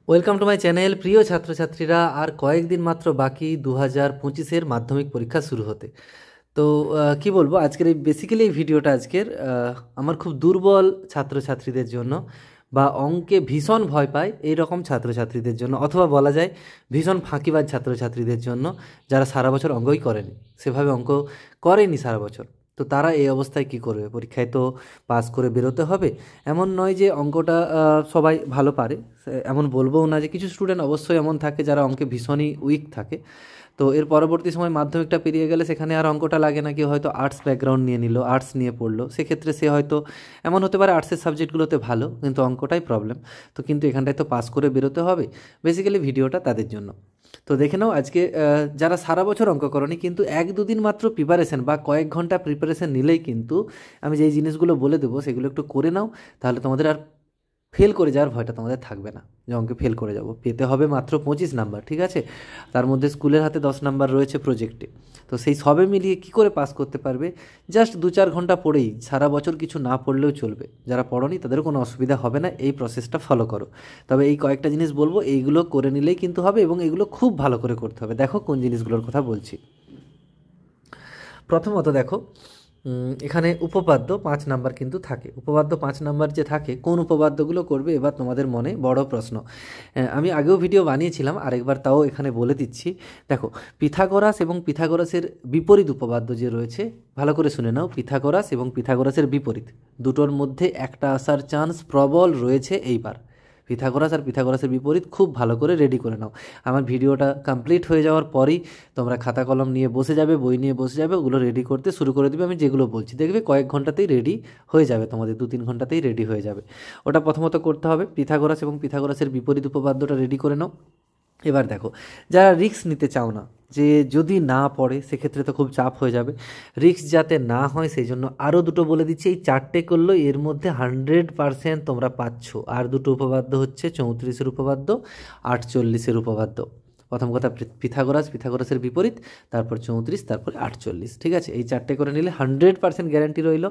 Welcome to my channel. প্রিয় ছাত্রছাত্রীরা, আর কয়েকদিন মাত্র বাকি 2025-এর মাধ্যমিক পরীক্ষা শুরু হতে। তো কি বলবো, আজকের এই বেসিক্যালি এই ভিডিওটা আজকের আমার খুব দুর্বল ছাত্রছাত্রীদের জন্য, বা অঙ্কে ভীষণ ভয় পায় এই রকম ছাত্রছাত্রীদের জন্য, অথবা বলা যায় ভীষণ ফাঁকিবাজ ছাত্রছাত্রীদের জন্য, যারা সারা বছর অঙ্কই করেনি, সেভাবে অঙ্ক করেনি সারা বছর। তো তারা এই অবস্থায় কি করবে? পরীক্ষায় তো পাস করে বেরোতে হবে। এমন নয় যে অঙ্কটা সবাই ভালো পারে, এমন বলবোও না। যে কিছু স্টুডেন্ট অবশ্যই এমন থাকে যারা অঙ্কে ভীষণই উইক থাকে। তো এর পরবর্তী সময় মাধ্যমিকটা পেরিয়ে গেলে সেখানে আর অঙ্কটা লাগে না। কেউ হয়তো আর্টস ব্যাকগ্রাউন্ড নিয়ে নিল, আর্টস নিয়ে পড়লো, সেক্ষেত্রে সে হয়তো এমন হতে পারে আর্টসের সাবজেক্টগুলোতে ভালো, কিন্তু অঙ্কটাই প্রবলেম। তো কিন্তু এখানটায় তো পাস করে বেরোতে হবে। বেসিক্যালি ভিডিওটা তাদের জন্য। তো দেখে নাও আজকে যারা সারা বছর অঙ্ক করনি, কিন্তু এক দুদিন মাত্র প্রিপারেশন বা কয়েক ঘন্টা প্রিপারেশন নিলেই কিন্তু আমি যেই জিনিসগুলো বলে দেবো সেগুলো একটু করে নাও, তাহলে তোমাদের আর ফেল করে যাওয়ার ভয়টা তোমাদের থাকবে না, যে অঙ্কে ফেল করে যাব। পেতে হবে মাত্র 25 নাম্বার, ঠিক আছে? তার মধ্যে স্কুলের হাতে 10 নাম্বার রয়েছে প্রজেক্টে। তো সেই সবে মিলিয়ে কি করে পাস করতে পারবে? জাস্ট 2-4 ঘন্টা পড়েই, সারা বছর কিছু না পড়লেও চলবে। যারা পড়নি তাদেরও কোনো অসুবিধা হবে না, এই প্রসেসটা ফলো করো। তবে এই কয়েকটা জিনিস বলবো, এইগুলো করে নিলেই কিন্তু হবে, এবং এগুলো খুব ভালো করে করতে হবে। দেখো কোন জিনিসগুলোর কথা বলছি। প্রথমত দেখো, এখানে উপপাদ্য 5 নাম্বার কিন্তু থাকে। উপপাদ্য 5 নাম্বার যে থাকে, কোন উপপাদ্যগুলো করবে এবার তোমাদের মনে বড় প্রশ্ন। আমি আগেও ভিডিও বানিয়েছিলাম, আরেকবার তাও এখানে বলে দিচ্ছি। দেখো, পিথাগোরাস এবং পিথাগোরাসের বিপরীত উপপাদ্য যে রয়েছে, ভালো করে শুনে নাও। পিথাগোরাস এবং পিথাগোরাসের বিপরীত দুটোর মধ্যে একটা আসার চান্স প্রবল রয়েছে এইবার। পিথাগোরাস আর পিথাগোরাসের বিপরীত খুব ভালো করে রেডি করে নাও। আমার ভিডিওটা কমপ্লিট হয়ে যাওয়ার পরেই তোমরা খাতা কলম নিয়ে বসে যাবে, বই নিয়ে বসে যাবে, ওগুলো রেডি করতে শুরু করে দিবে। আমি যেগুলো বলছি দেখবে কয়েক ঘন্টাতেই রেডি হয়ে যাবে, তোমাদের 2-3 ঘন্টাতেই রেডি হয়ে যাবে। ওটা প্রথমত করতে হবে। পিথাগোরাস এবং পিথাগোরাসের বিপরীত উপপাদ্যটা রেডি করে নাও। এবার দেখো, যারা রিস্ক নিতে চাও না, যে যদি না পড়ে সেক্ষেত্রে তো খুব চাপ হয়ে যাবে, রিস্ক যাতে না হয় সেই জন্য আরও দুটো বলে দিচ্ছি। এই 4টে করলো, এর মধ্যে 100% তোমরা পাচ্ছ। আর দুটো উপপাদ্য হচ্ছে 34-এর উপপাদ্য, 48-এর উপপাদ্য। প্রথম কথা পিথাগোরাসের বিপরীত, তারপর 34, তারপর 48, ঠিক আছে? এই 4টে করে নিলে 100% গ্যারান্টি রইল,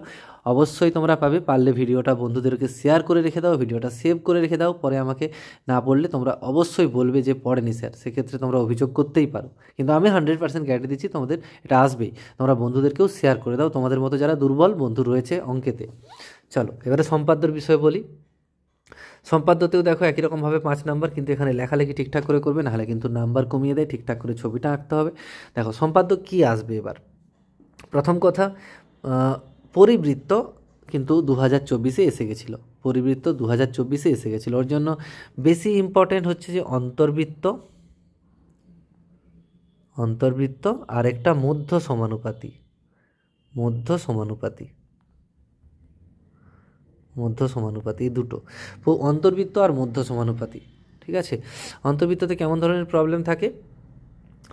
অবশ্যই তোমরা পাবে। পারলে ভিডিওটা বন্ধুদেরকে শেয়ার করে রেখে দাও, ভিডিওটা সেভ করে রেখে দাও। পরে আমাকে না পড়লে তোমরা অবশ্যই বলবে যে পড়েনি স্যার, সেক্ষেত্রে তোমরা অভিযোগ করতেই পারো। কিন্তু আমি 100% গ্যারান্টি দিচ্ছি তোমাদের এটা আসবেই। তোমরা বন্ধুদেরকেও শেয়ার করে দাও, তোমাদের মতো যারা দুর্বল বন্ধু রয়েছে অঙ্কেতে। চলো এবারে সম্পাদ্যর বিষয়ে বলি। সম্পাদ্যতেও দেখো একই রকমভাবে 5 নাম্বার, কিন্তু এখানে লেখালেখি ঠিকঠাক করে করবে, নাহলে কিন্তু নাম্বার কমিয়ে দেয়। ঠিকঠাক করে ছবিটা আঁকতে হবে। দেখো সম্পাদ্য কি আসবে এবার। প্রথম কথা, পরিবৃত্ত কিন্তু 2024-এ এসে গেছিলো। পরিবৃত্ত 2024-এ এসে গেছিলো। ওর জন্য বেশি ইম্পর্টেন্ট হচ্ছে যে অন্তর্বৃত্ত, আর একটা মধ্য সমানুপাতি। এই দুটো, অন্তর্বৃত্ত আর মধ্য সমানুপাতি, ঠিক আছে? অন্তর্বৃত্ততে কেমন ধরনের প্রবলেম থাকে?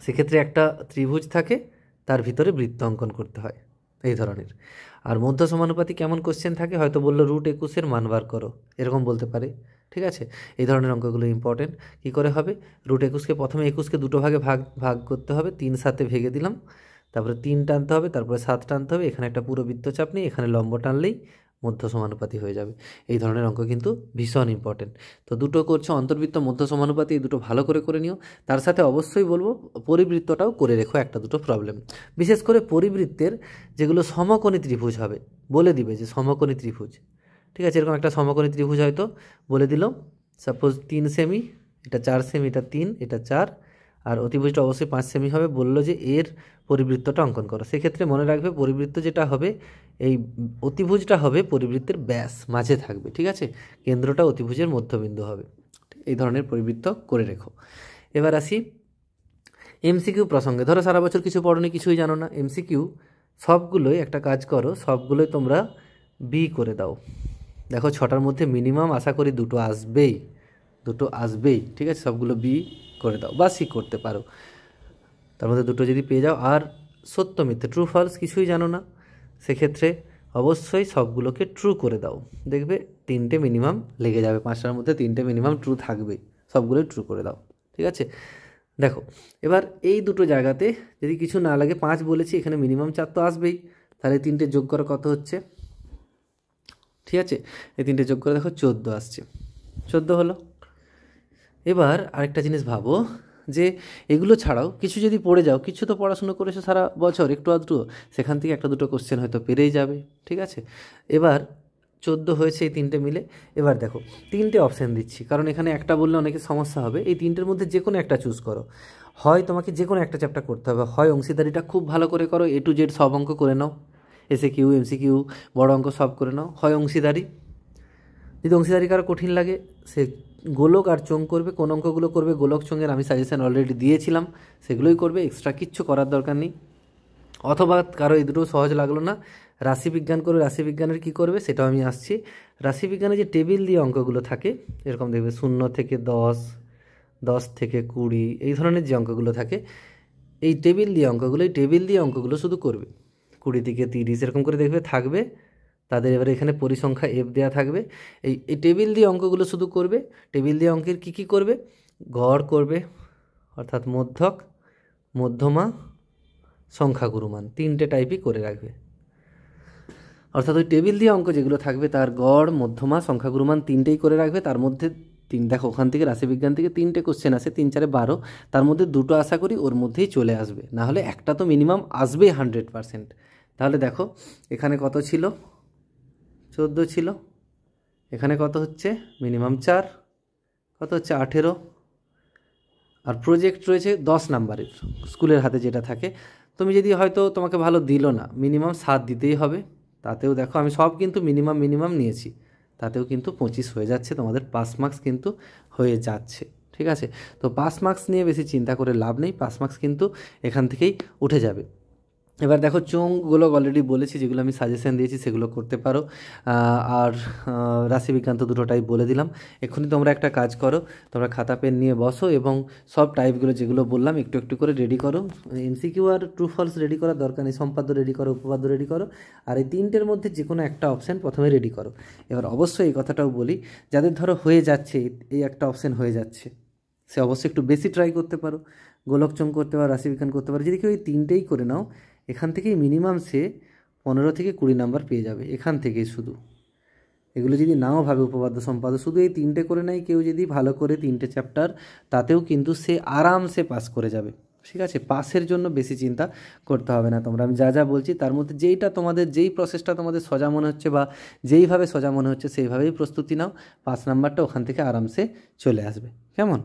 সেক্ষেত্রে একটা ত্রিভুজ থাকে, তার ভিতরে বৃত্ত অঙ্কন করতে হয়, এই ধরনের। আর মধ্য সমানুপাতি কেমন কোশ্চেন থাকে? হয়তো বললো √21-এর মান বার করো, এরকম বলতে পারে, ঠিক আছে? এই ধরনের অঙ্কগুলো ইম্পর্টেন্ট। কী করে হবে? √21-কে প্রথমে 21-কে দুটো ভাগে ভাগ করতে হবে। 3 7-এ ভেঙে দিলাম, তারপরে 3 টানতে হবে, তারপরে 7 টানতে হবে। এখানে একটা পুরো বৃত্তচাপ নেই, এখানে লম্ব টানলেই মধ্য সমানুপাতি হয়ে যাবে। এই ধরনের অঙ্ক কিন্তু ভীষণ ইম্পর্টেন্ট। তো দুটো করছো, অন্তর্বৃত্ত, মধ্য সমানুপাতি, এই দুটো ভালো করে করে নিও। তার সাথে অবশ্যই বলবো পরিবৃত্তটাও করে রেখো, একটা দুটো প্রবলেম। বিশেষ করে পরিবৃত্তের যেগুলো সমকোণী ত্রিভুজ হবে, বলে দিবে যে সমকোণী ত্রিভুজ, ঠিক আছে? এরকম একটা সমকোণী ত্রিভুজ হয়তো বলে দিল, সাপোজ 3 সেমি, এটা 4 সেমি, এটা 3, এটা 4, আর অতিভুজটা অবশ্যই 5 সেমি হবে। বললো যে এর পরিবৃত্তটা অঙ্কন করো। সেক্ষেত্রে মনে রাখবে পরিবৃত্ত যেটা হবে, এই অতিভুজটা হবে পরিবৃত্তের ব্যাস মাঝে থাকবে, ঠিক আছে? কেন্দ্রটা অতিভুজের মধ্যবিন্দু হবে। এই ধরনের পরিবৃত্ত করে রেখো। এবার আসি এমসিকিউ প্রসঙ্গে। ধরো সারা বছর কিছু পড়োনি, কিছুই জানো না, এমসিকিউ সবগুলোই, একটা কাজ করো, সবগুলোই তোমরা বি করে দাও। দেখো 6টার মধ্যে মিনিমাম আশা করি দুটো আসবেই, ঠিক আছে? সবগুলো বি করে দাও, বা সি করতে পারো, তার মধ্যে দুটো যদি পেয়ে যাও। আর সত্য মিথ্যে, ট্রু ফলস কিছুই জানো না, সেক্ষেত্রে অবশ্যই সবগুলোকে ট্রু করে দাও। দেখবে 3টে মিনিমাম লেগে যাবে, 5টার মধ্যে 3টে মিনিমাম ট্রু থাকবেই, সবগুলোই ট্রু করে দাও, ঠিক আছে? দেখো এবার এই দুটো জায়গাতে যদি কিছু না লাগে, 5 বলেছি, এখানে মিনিমাম 4 তো আসবেই, তাহলে 3টে যোগ করে কত হচ্ছে? ঠিক আছে, এই 3টে যোগ করে দেখো 14 আসছে। 14 হলো। এবার আরেকটা জিনিস ভাবো যে এগুলো ছাড়াও কিছু যদি পড়ে যাও, কিছু তো পড়াশুনো করেছো সারা বছর একটু আধটু, সেখান থেকে একটা দুটো কোশ্চেন হয়তো পেরেই যাবে। ঠিক আছে, এবার 14 হয়েছে এই তিনটে মিলে। এবার দেখো তিনটে অপশান দিচ্ছি, কারণ এখানে একটা বললে অনেকে সমস্যা হবে। এই তিনটের মধ্যে যে কোনো একটা চুজ করো। হয় তোমাকে যে কোনো একটা চ্যাপ্টার করতে হবে, হয় অংশীদারিটা খুব ভালো করে করো, A to Z সব অঙ্ক করে নাও, SAQ MCQ বড় অঙ্ক সব করে নাও, হয় অংশীদারি। যদি অংশীদারি কারো কঠিন লাগে সে গোলক আর চোঙ করবে। কোন অঙ্কগুলো করবে? গোলক চোঙের আমি সাজেশন অলরেডি দিয়েছিলাম, সেগুলোই করবে, এক্সট্রা কিচ্ছু করার দরকার নেই। অথবা কারো এই দুটো সহজ লাগলো না, রাশিবিজ্ঞান করবে। রাশিবিজ্ঞানের কী করবে সেটাও আমি আসছি। রাশিবিজ্ঞানে যে টেবিল দিয়ে অঙ্কগুলো থাকে, এরকম দেখবে 0 থেকে 10, 10 থেকে 20, এই ধরনের যে অঙ্কগুলো থাকে, এই টেবিল দিয়ে অঙ্কগুলো, এই টেবিল দিয়ে অঙ্কগুলো শুধু করবে। 20 থেকে 30 এরকম করে দেখবে থাকবে তাদের। এবারে এখানে পরিসংখ্যা F দেওয়া থাকবে। এই টেবিল দিয়ে অঙ্কগুলো শুধু করবে। টেবিল দিয়ে অঙ্কের কী কী করবে? গড় করবে, অর্থাৎ মধ্যক, মধ্যমা, সংখ্যাগুরুমান, তিনটে টাইপই করে রাখবে। অর্থাৎ ওই টেবিল দিয়ে অঙ্ক যেগুলো থাকবে তার গড়, মধ্যমা, সংখ্যাগুরুমান তিনটেই করে রাখবে। তার মধ্যে দেখো ওখান থেকে রাশিবিজ্ঞান থেকে 3টে কোশ্চেন আসে, 3 4 12, তার মধ্যে 2টো আশা করি ওর মধ্যেই চলে আসবে, না হলে একটা তো মিনিমাম আসবে 100%। তাহলে দেখো এখানে কত ছিল? 14 ছিল। এখানে কত হচ্ছে? মিনিমাম 4, কত হচ্ছে? 18। আর প্রজেক্ট রয়েছে 10 নাম্বারের, স্কুলের হাতে যেটা থাকে। তুমি যদি হয়তো তোমাকে ভালো দিল না, মিনিমাম 7 দিতেই হবে। তাতেও দেখো আমি সব কিন্তু মিনিমাম নিয়েছি, তাতেও কিন্তু 25 হয়ে যাচ্ছে, তোমাদের পাস মার্কস কিন্তু হয়ে যাচ্ছে। ঠিক আছে, তো পাস মার্কস নিয়ে বেশি চিন্তা করে লাভ নেই, পাস মার্কস কিন্তু এখান থেকেই উঠে যাবে। এবার দেখো চোঙগুলো অলরেডি বলেছি, যেগুলো আমি সাজেশন দিয়েছি সেগুলো করতে পারো। আর রাশিবিজ্ঞান তো দুটোটাই বলে দিলাম। এক্ষুনি তোমরা একটা কাজ করো, তোমরা খাতা পেন নিয়ে বসো এবং সব টাইপগুলো যেগুলো বললাম একটু একটু করে রেডি করো। MCQ আর ট্রু ফলস রেডি করার দরকার নেই, সম্পাদ্য রেডি করো, উপপাদ্য রেডি করো, আর এই তিনটের মধ্যে যে কোনো একটা অপশান প্রথমে রেডি করো। এবার অবশ্যই এই কথাটাও বলি, যাদের ধরো হয়ে যাচ্ছে, এই একটা অপশান হয়ে যাচ্ছে, সে অবশ্যই একটু বেশি ট্রাই করতে পারো, গোলকচং করতে পারো, রাশিবিজ্ঞান করতে পারো। যদি কেউ এই তিনটেই করে নাও, এখান থেকেই মিনিমাম সে 15 থেকে 20 নাম্বার পেয়ে যাবে, এখান থেকেই শুধু। এগুলো যদি নাও ভাবে উপপাদ্য সম্পাদ্য, শুধু এই তিনটে করে নেয় কেউ যদি ভালো করে 3টে চ্যাপ্টার, তাতেও কিন্তু সে আরামসে পাস করে যাবে। ঠিক আছে, পাসের জন্য বেশি চিন্তা করতে হবে না। তোমরা আমি যা যা বলছি তার মধ্যে যেইটা তোমাদের, যেই প্রসেসটা তোমাদের সোজা মনে হচ্ছে বা যেইভাবে সোজা মনে হচ্ছে সেইভাবেই প্রস্তুতি নাও, 5 নাম্বারটা ওখান থেকে আরামসে চলে আসবে। কেমন?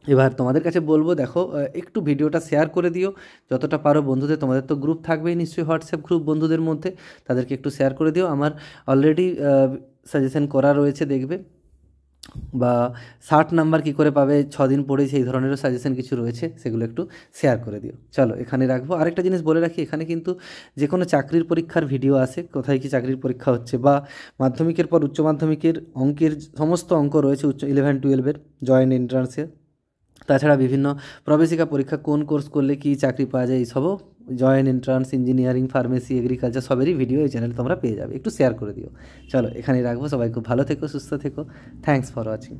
এবার তোমাদের কাছে বলবো, দেখো একটু ভিডিওটা শেয়ার করে দিও যতটা পারো বন্ধুদের। তোমাদের তো গ্রুপ থাকবেই নিশ্চয়ই, হোয়াটসঅ্যাপ গ্রুপ বন্ধুদের মধ্যে, তাদেরকে একটু শেয়ার করে দিও। আমার অলরেডি সাজেশন করা রয়েছে দেখবে, বা 60 নাম্বার কী করে পাবে 6 দিন পড়েই, সেই ধরনেরও সাজেশন কিছু রয়েছে, সেগুলো একটু শেয়ার করে দিও। চলো এখানে রাখবো। আরেকটা জিনিস বলে রাখি, এখানে কিন্তু যে কোনো চাকরির পরীক্ষার ভিডিও আসে, কোথায় কি চাকরির পরীক্ষা হচ্ছে, বা মাধ্যমিকের পর উচ্চ মাধ্যমিকের অঙ্কের সমস্ত অঙ্ক রয়েছে, 11 12-এর জয়েন্ট এন্ট্রান্সের। তাছাড়া বিভিন্ন প্রবেশিকা পরীক্ষা, কোন কোর্স করলে কি চাকরি পাওয়া যায়, এইসবও, joint entrance, engineering, pharmacy, agriculture, সবেরই ভিডিও এই চ্যানেলে তোমরা পেয়ে যাবে। একটু শেয়ার করে দিও। চলো এখানেই রাখবো। সবাই খুব ভালো থেকো, সুস্থ থেকো। Thanks for watching.